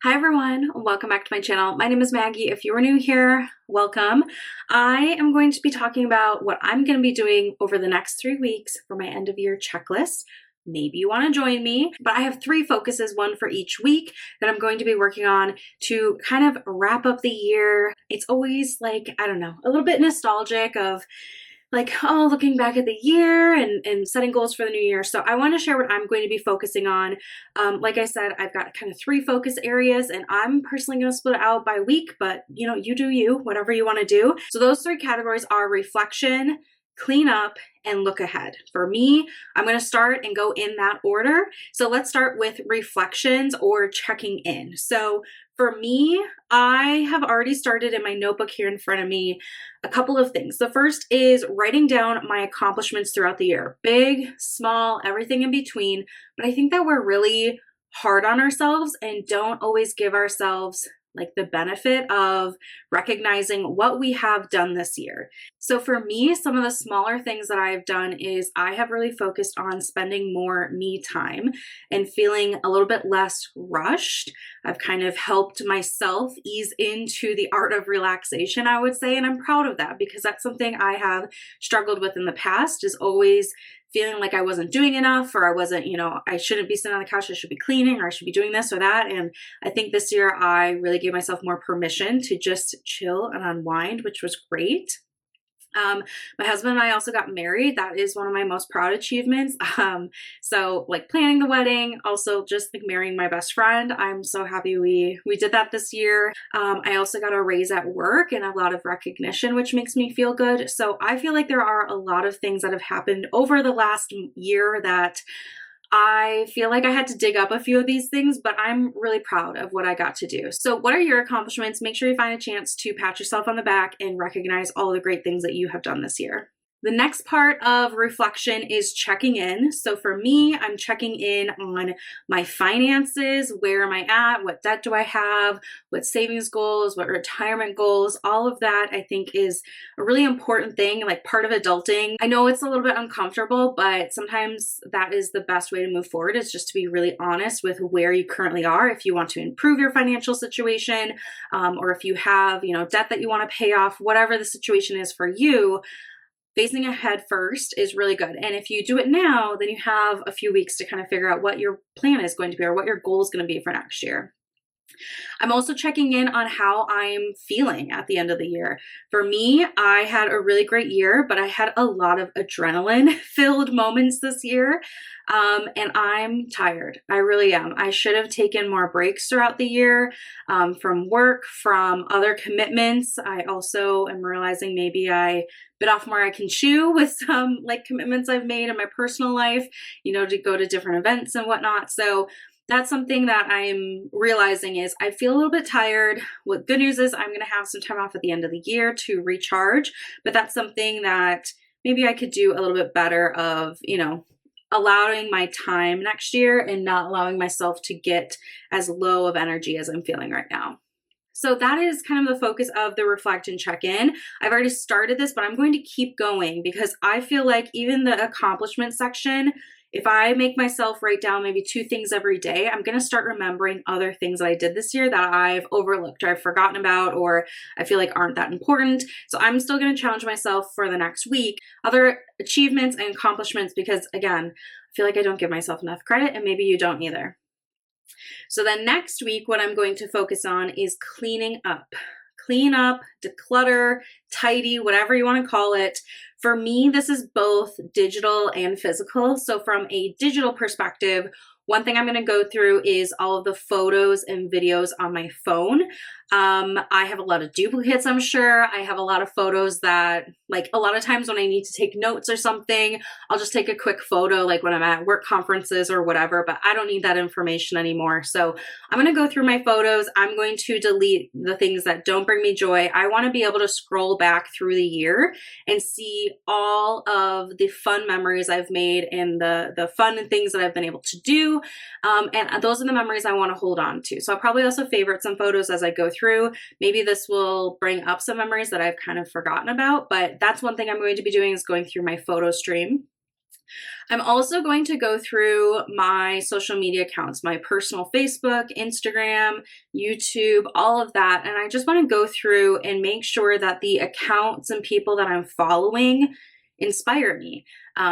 Hi everyone, welcome back to my channel. My name is Maggie. If you are new here, welcome. I am going to be talking about what I'm going to be doing over the next 3 weeks for my end of year checklist. Maybe you want to join me, but I have 3 focuses, one for each week that I'm going to be working on to kind of wrap up the year. It's always like, I don't know, a little bit nostalgic of like, oh, looking back at the year and setting goals for the new year. So I want to share what I'm going to be focusing on. Like I said, I've got kind of 3 focus areas and I'm personally going to split it out by week, but you do you, whatever you want to do. So those 3 categories are reflection, clean up, and look ahead. For me, I'm going to start and go in that order. So let's start with reflections or checking in. So for me, I have already started in my notebook here in front of me a couple of things. The first is writing down my accomplishments throughout the year, big, small, everything in between. But I think that we're really hard on ourselves and don't always give ourselves like the benefit of recognizing what we have done this year. So for me, some of the smaller things that I've done is I have really focused on spending more me time and feeling a little bit less rushed. I've kind of helped myself ease into the art of relaxation, I would say, and I'm proud of that because that's something I have struggled with in the past, is always feeling like I wasn't doing enough, or I wasn't, I shouldn't be sitting on the couch, I should be cleaning, or I should be doing this or that. And I think this year I really gave myself more permission to just chill and unwind, which was great. My husband and I also got married. That is one of my most proud achievements. So like planning the wedding, also just like marrying my best friend. I'm so happy we did that this year. I also got a raise at work and a lot of recognition, which makes me feel good. So I feel like there are a lot of things that have happened over the last year that I feel like I had to dig up a few of these things, but I'm really proud of what I got to do. So what are your accomplishments? Make sure you find a chance to pat yourself on the back and recognize all the great things that you have done this year. The next part of reflection is checking in. So for me, I'm checking in on my finances. Where am I at? What debt do I have? What savings goals? What retirement goals? All of that I think is a really important thing, like part of adulting. I know it's a little bit uncomfortable, but sometimes that is the best way to move forward, is just to be really honest with where you currently are. If you want to improve your financial situation, or if you have, debt that you want to pay off, whatever the situation is for you, facing ahead first is really good. And if you do it now, then you have a few weeks to kind of figure out what your plan is going to be or what your goal is going to be for next year. I'm also checking in on how I'm feeling at the end of the year. For me, I had a really great year, but I had a lot of adrenaline-filled moments this year, and I'm tired. I really am. I should have taken more breaks throughout the year, from work, from other commitments. I also am realizing maybe I bit off more I can chew with some like commitments I've made in my personal life, to go to different events and whatnot. So that's something that I'm realizing is I feel a little bit tired. What good news is I'm going to have some time off at the end of the year to recharge, but that's something that maybe I could do a little bit better of, allowing my time next year and not allowing myself to get as low of energy as I'm feeling right now. So that is kind of the focus of the reflect and check in. I've already started this, but I'm going to keep going because I feel like even the accomplishment section, if I make myself write down maybe 2 things every day, I'm going to start remembering other things that I did this year that I've overlooked or I've forgotten about, or I feel like aren't that important. So I'm still going to challenge myself for the next week, other achievements and accomplishments, because again, I feel like I don't give myself enough credit, and maybe you don't either. So then next week, what I'm going to focus on is cleaning up. Clean up, declutter, tidy, whatever you want to call it. For me, this is both digital and physical. So from a digital perspective, one thing I'm going to go through is all of the photos and videos on my phone. I have a lot of duplicates, I'm sure. I have a lot of photos that, like, a lot of times when I need to take notes or something, I'll just take a quick photo, like when I'm at work conferences or whatever, but I don't need that information anymore. So I'm going to go through my photos. I'm going to delete the things that don't bring me joy. I want to be able to scroll back through the year and see all of the fun memories I've made and the fun and things that I've been able to do. And those are the memories I want to hold on to. So I'll probably also favorite some photos as I go through. Maybe this will bring up some memories that I've kind of forgotten about, but that's one thing I'm going to be doing, is going through my photo stream. I'm also going to go through my social media accounts, my personal Facebook, Instagram, YouTube, all of that. And I just want to go through and make sure that the accounts and people that I'm following inspire me.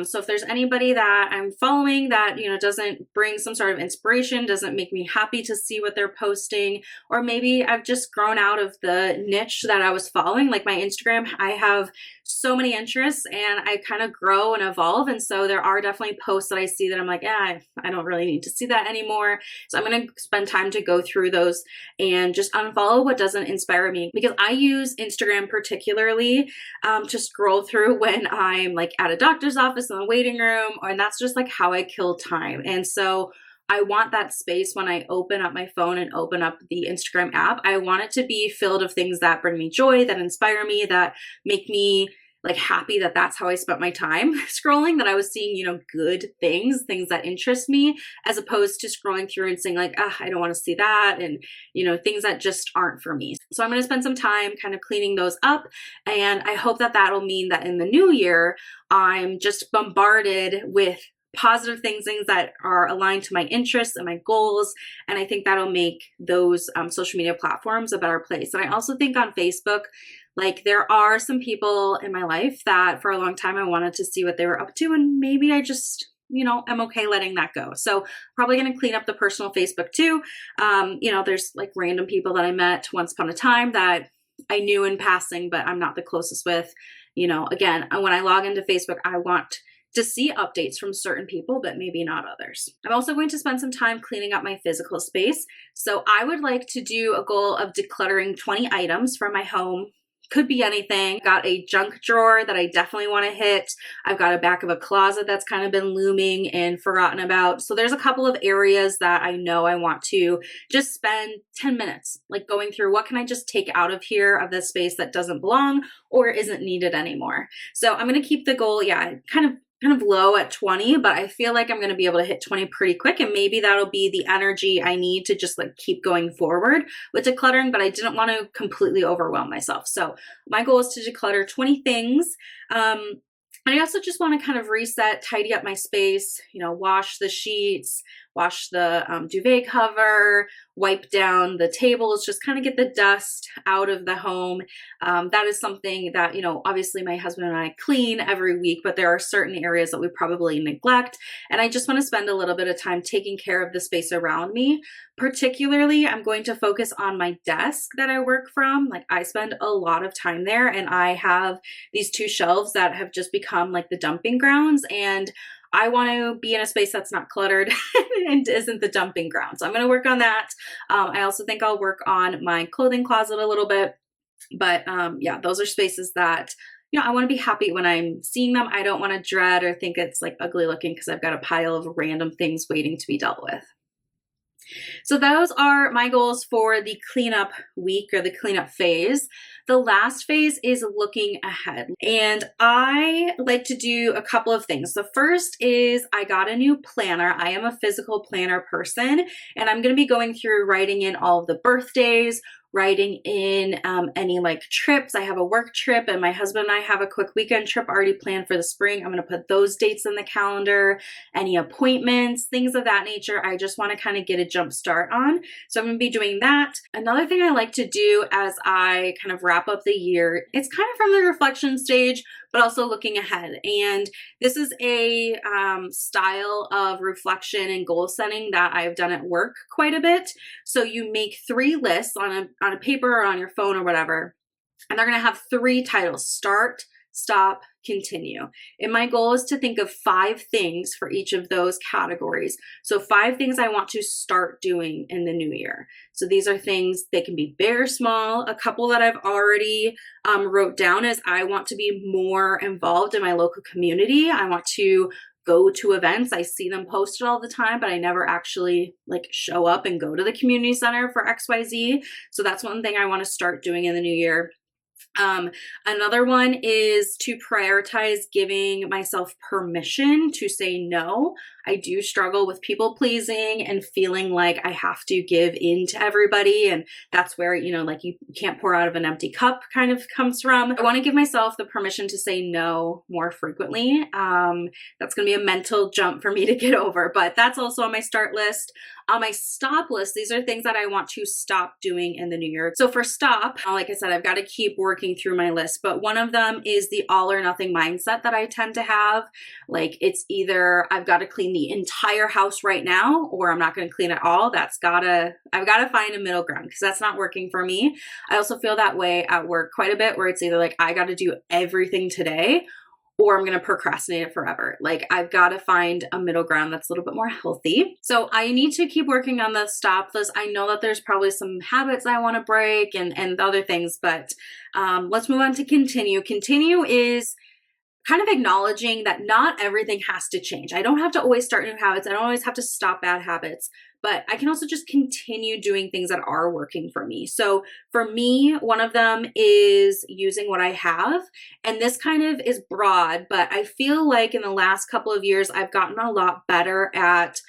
So if there's anybody that I'm following that, doesn't bring some sort of inspiration, doesn't make me happy to see what they're posting, or maybe I've just grown out of the niche that I was following, like my Instagram, I have so many interests and I kind of grow and evolve. And so there are definitely posts that I see that I'm like, yeah, I don't really need to see that anymore. So I'm going to spend time to go through those and just unfollow what doesn't inspire me, because I use Instagram particularly to scroll through when I'm like at a doctor's office in the waiting room, and that's just like how I kill time. And so I want that space when I open up my phone and open up the Instagram app. I want it to be filled of things that bring me joy, that inspire me, that make me like happy, that that's how I spent my time scrolling, that I was seeing, good things that interest me, as opposed to scrolling through and saying like, I don't want to see that. And, things that just aren't for me. So I'm going to spend some time kind of cleaning those up. And I hope that that'll mean that in the new year, I'm just bombarded with positive things that are aligned to my interests and my goals. And I think that'll make those social media platforms a better place. And I also think on Facebook, like there are some people in my life that for a long time I wanted to see what they were up to, and maybe I just, I'm okay letting that go. So probably going to clean up the personal Facebook too. There's like random people that I met once upon a time that I knew in passing, but I'm not the closest with. Again, when I log into Facebook, I want to see updates from certain people, but maybe not others. I'm also going to spend some time cleaning up my physical space. So I would like to do a goal of decluttering 20 items from my home. Could be anything. Got a junk drawer that I definitely want to hit. I've got a back of a closet that's kind of been looming and forgotten about. So there's a couple of areas that I know I want to just spend 10 minutes like going through, what can I just take out of here, of this space that doesn't belong or isn't needed anymore. So I'm going to keep the goal, kind of low at 20, but I feel like I'm going to be able to hit 20 pretty quick. And maybe that'll be the energy I need to just like keep going forward with decluttering, but I didn't want to completely overwhelm myself. So my goal is to declutter 20 things. And I also just want to kind of reset, tidy up my space, wash the sheets, wash the duvet cover, wipe down the tables, just kind of get the dust out of the home. That is something that, obviously my husband and I clean every week, but there are certain areas that we probably neglect. And I just want to spend a little bit of time taking care of the space around me. Particularly, I'm going to focus on my desk that I work from. Like I spend a lot of time there, and I have these 2 shelves that have just become like the dumping grounds, and I want to be in a space that's not cluttered and isn't the dumping ground. So I'm going to work on that. I also think I'll work on my clothing closet a little bit, but those are spaces that I want to be happy when I'm seeing them. I don't want to dread or think it's like ugly looking because I've got a pile of random things waiting to be dealt with. So those are my goals for the cleanup week or the cleanup phase. The last phase is looking ahead. And I like to do a couple of things. The first is I got a new planner. I am a physical planner person, and I'm going to be going through writing in all of the birthdays, writing in any like trips. I have a work trip, and my husband and I have a quick weekend trip already planned for the spring. I'm going to put those dates in the calendar, any appointments, things of that nature. I just want to kind of get a jump start on. So I'm going to be doing that. Another thing I like to do as I kind of wrap up the year, it's kind of from the reflection stage, but also looking ahead. And this is a style of reflection and goal setting that I've done at work quite a bit. So you make 3 lists on a paper or on your phone or whatever, and they're going to have 3 titles: start, stop, continue. And my goal is to think of 5 things for each of those categories. So 5 things I want to start doing in the new year. So these are things, they can be big or small. A couple that I've already wrote down is I want to be more involved in my local community. I want to go to events. I see them posted all the time, but I never actually like show up and go to the community center for XYZ. So that's one thing I want to start doing in the new year. Another one is to prioritize giving myself permission to say no. I do struggle with people pleasing and feeling like I have to give in to everybody. And that's where, like you can't pour out of an empty cup kind of comes from. I want to give myself the permission to say no more frequently. That's going to be a mental jump for me to get over, but that's also on my start list. On my stop list, these are things that I want to stop doing in the new year. So for stop, like I said, I've got to keep working through my list, but one of them is the all or nothing mindset that I tend to have. Like it's either I've got to clean the entire house right now, or I'm not going to clean it all. I've got to find a middle ground because that's not working for me. I also feel that way at work quite a bit, where it's either like I got to do everything today, or I'm going to procrastinate it forever. Like I've got to find a middle ground that's a little bit more healthy. So I need to keep working on the stop list. I know that there's probably some habits I want to break and other things, but let's move on to continue. Continue is kind of acknowledging that not everything has to change. I don't have to always start new habits. I don't always have to stop bad habits, but I can also just continue doing things that are working for me. So for me, one of them is using what I have. And this kind of is broad, but I feel like in the last couple of years, I've gotten a lot better at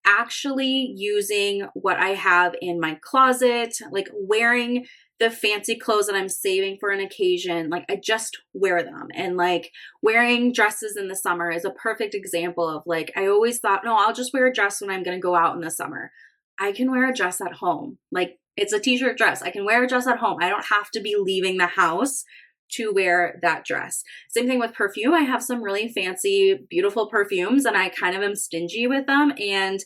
actually using what I have in my closet, like wearing the fancy clothes that I'm saving for an occasion. Like I just wear them. And like wearing dresses in the summer is a perfect example of like, I always thought, no, I'll just wear a dress when I'm going to go out in the summer. I can wear a dress at home. Like it's a t-shirt dress. I can wear a dress at home. I don't have to be leaving the house to wear that dress. Same thing with perfume. I have some really fancy, beautiful perfumes and I kind of am stingy with them. And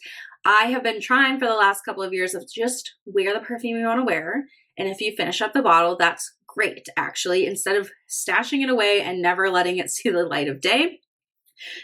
I have been trying for the last couple of years of just wear the perfume you want to wear. And if you finish up the bottle, that's great, actually, instead of stashing it away and never letting it see the light of day.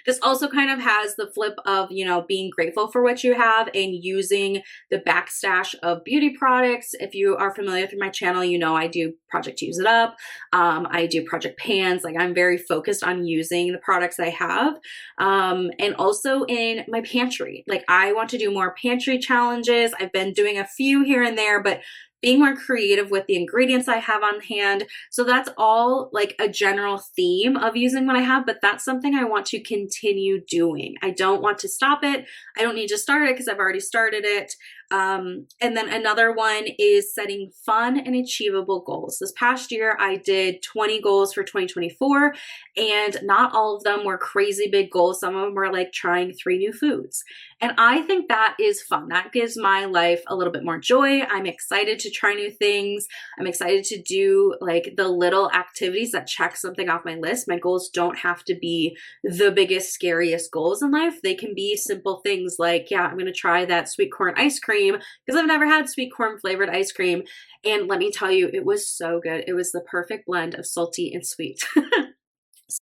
This also kind of has the flip of, being grateful for what you have and using the backstash of beauty products. If you are familiar with my channel, I do Project Use It Up. I do Project Pans. Like I'm very focused on using the products I have. And also in my pantry, like I want to do more pantry challenges. I've been doing a few here and there, but being more creative with the ingredients I have on hand. So that's all like a general theme of using what I have, but that's something I want to continue doing. I don't want to stop it. I don't need to start it because I've already started it. And then another one is setting fun and achievable goals. This past year, I did 20 goals for 2024, and not all of them were crazy big goals. Some of them were like trying 3 new foods. And I think that is fun. That gives my life a little bit more joy. I'm excited to try new things. I'm excited to do like the little activities that check something off my list. My goals don't have to be the biggest, scariest goals in life. They can be simple things like, yeah, I'm going to try that sweet corn ice cream because I've never had sweet corn flavored ice cream. And let me tell you, it was so good. It was the perfect blend of salty and sweet.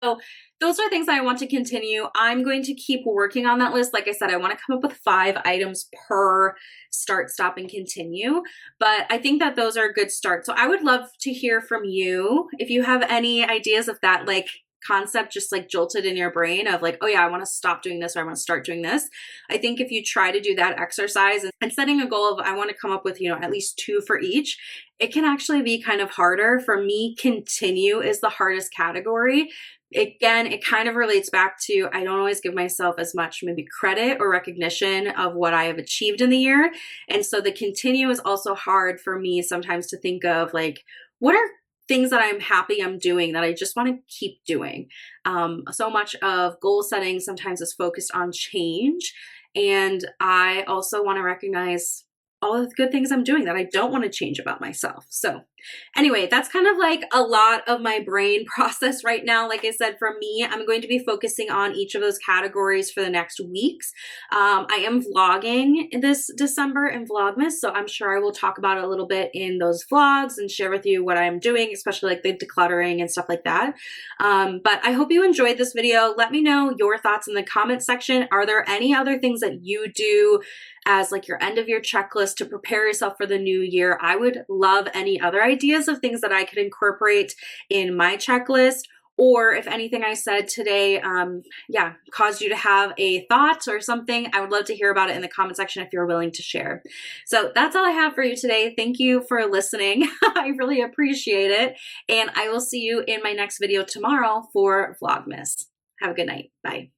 So those are things I want to continue. I'm going to keep working on that list. Like I said, I want to come up with 5 items per start, stop, and continue. But I think that those are a good start. So I would love to hear from you if you have any ideas of that, like concept just like jolted in your brain of like, oh yeah, I want to stop doing this or I want to start doing this. I think if you try to do that exercise and setting a goal of I want to come up with, at least 2 for each, it can actually be kind of harder. For me, continue is the hardest category. Again, it kind of relates back to I don't always give myself as much maybe credit or recognition of what I have achieved in the year. And so the continue is also hard for me sometimes to think of like, what are things that I'm happy I'm doing that I just want to keep doing. So much of goal setting sometimes is focused on change. And I also want to recognize all of the good things I'm doing that I don't want to change about myself. So anyway, that's kind of like a lot of my brain process right now. Like I said, for me, I'm going to be focusing on each of those categories for the next weeks. I am vlogging this December in Vlogmas, so I'm sure I will talk about it a little bit in those vlogs and share with you what I'm doing, especially like the decluttering and stuff like that. But I hope you enjoyed this video. Let me know your thoughts in the comment section. Are there any other things that you do as like your end of year checklist to prepare yourself for the new year? I would love any other ideas of things that I could incorporate in my checklist. or if anything I said today, yeah, caused you to have a thought or something, I would love to hear about it in the comment section if you're willing to share. So that's all I have for you today. Thank you for listening. I really appreciate it. And I will see you in my next video tomorrow for Vlogmas. Have a good night. Bye.